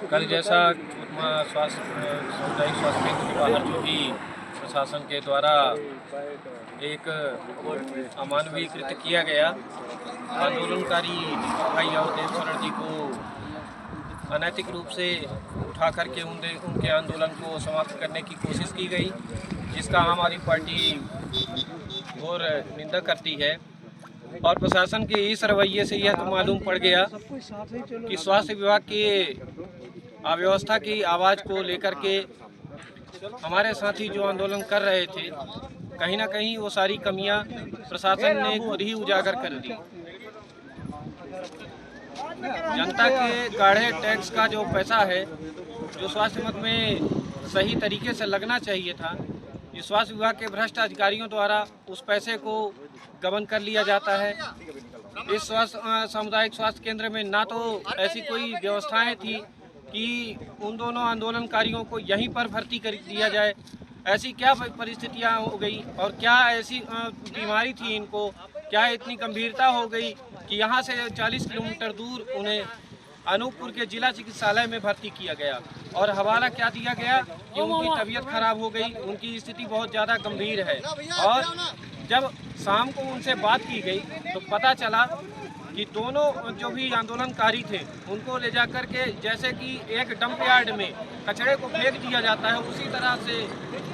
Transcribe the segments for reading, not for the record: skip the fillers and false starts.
कल जैसा सामुदायिक स्वास्थ्य केंद्र के बाहर जो भी प्रशासन के द्वारा एक अमानवीय कृत्य किया गया, आंदोलनकारी भाई और देवशरण जी को अनैतिक रूप से उठा करके उनके आंदोलन को समाप्त करने की कोशिश की गई, जिसका आम आदमी पार्टी घोर निंदा करती है। और प्रशासन के इस रवैये से यह तो मालूम पड़ गया कि स्वास्थ्य विभाग की अव्यवस्था की आवाज़ को लेकर के हमारे साथी जो आंदोलन कर रहे थे, कहीं ना कहीं वो सारी कमियां प्रशासन ने खुद ही उजागर कर दी। जनता के गाढ़े टैक्स का जो पैसा है, जो स्वास्थ्य विभाग में सही तरीके से लगना चाहिए था, ये स्वास्थ्य विभाग के भ्रष्ट अधिकारियों द्वारा उस पैसे को गबन कर लिया जाता है। इस सामुदायिक स्वास्थ्य केंद्र में ना तो ऐसी कोई व्यवस्थाएं थी कि उन दोनों आंदोलनकारियों को यहीं पर भर्ती कर दिया जाए। ऐसी क्या परिस्थितियां हो गई और क्या ऐसी बीमारी थी इनको, क्या इतनी गंभीरता हो गई कि यहाँ से 40 किलोमीटर दूर उन्हें अनूपपुर के जिला चिकित्सालय में भर्ती किया गया और हवाला क्या दिया गया कि उनकी तबीयत खराब हो गई, उनकी स्थिति बहुत ज़्यादा गंभीर है। और जब शाम को उनसे बात की गई तो पता चला कि दोनों जो भी आंदोलनकारी थे उनको ले जाकर के जैसे कि एक डंप यार्ड में कचरे को फेंक दिया जाता है, उसी तरह से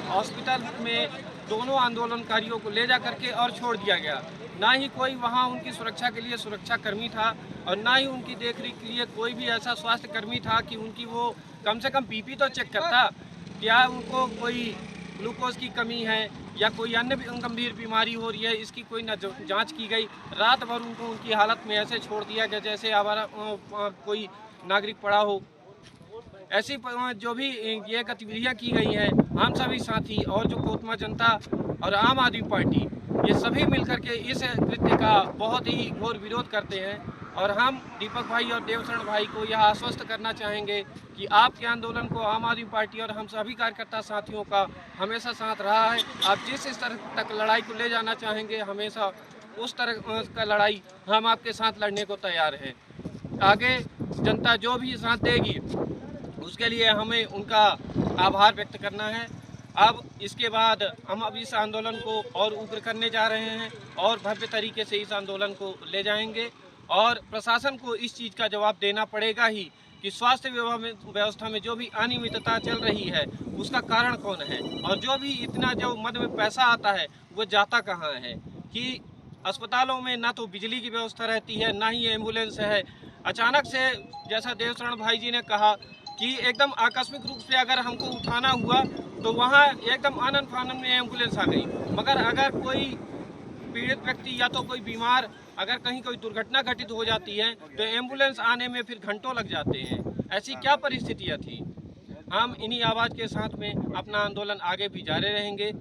हॉस्पिटल में दोनों आंदोलनकारियों को ले जा करके और छोड़ दिया गया। ना ही कोई वहाँ उनकी सुरक्षा के लिए सुरक्षा कर्मी था और ना ही उनकी देखरेख के लिए कोई भी ऐसा स्वास्थ्य कर्मी था कि उनकी वो कम से कम बीपी तो चेक करता, क्या उनको कोई ग्लूकोज की कमी है या कोई अन्य गंभीर बीमारी हो रही है, इसकी कोई न जांच की गई। रात भर उनको उनकी हालत में ऐसे छोड़ दिया गया जैसे हमारा कोई नागरिक पड़ा हो। ऐसी जो भी ये गतिविधियां की गई हैं, हम सभी साथी और जो कोतमा जनता और आम आदमी पार्टी, ये सभी मिलकर के इस कृत्य का बहुत ही घोर विरोध करते हैं। और हम दीपक भाई और देवशरण भाई को यह आश्वस्त करना चाहेंगे कि आपके आंदोलन को आम आदमी पार्टी और हम सभी कार्यकर्ता साथियों का हमेशा साथ रहा है। आप जिस स्तर तक लड़ाई को ले जाना चाहेंगे, हमेशा उस तरह का लड़ाई हम आपके साथ लड़ने को तैयार हैं। आगे जनता जो भी साथ देगी उसके लिए हमें उनका आभार व्यक्त करना है। अब इसके बाद हम अब इस आंदोलन को और उग्र करने जा रहे हैं और भव्य तरीके से इस आंदोलन को ले जाएंगे और प्रशासन को इस चीज़ का जवाब देना पड़ेगा ही कि स्वास्थ्य व्यवस्था में जो भी अनियमितता चल रही है उसका कारण कौन है और जो भी इतना जो मद में पैसा आता है वो जाता कहाँ है। कि अस्पतालों में ना तो बिजली की व्यवस्था रहती है, ना ही एम्बुलेंस है। अचानक से जैसा देवशरण भाई जी ने कहा कि एकदम आकस्मिक रूप से अगर हमको उठाना हुआ तो वहाँ एकदम आनन फानन में एम्बुलेंस आ गई, मगर अगर कोई पीड़ित व्यक्ति या तो कोई बीमार अगर कहीं कोई दुर्घटना घटित हो जाती है तो एम्बुलेंस आने में फिर घंटों लग जाते हैं। ऐसी क्या परिस्थितियाँ थी। हम इन्हीं आवाज़ के साथ में अपना आंदोलन आगे भी जारी रहेंगे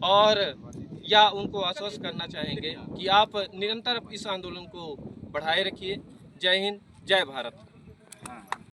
और या उनको आश्वस्त करना चाहेंगे कि आप निरंतर इस आंदोलन को बढ़ाए रखिए। जय हिंद, जय भारत।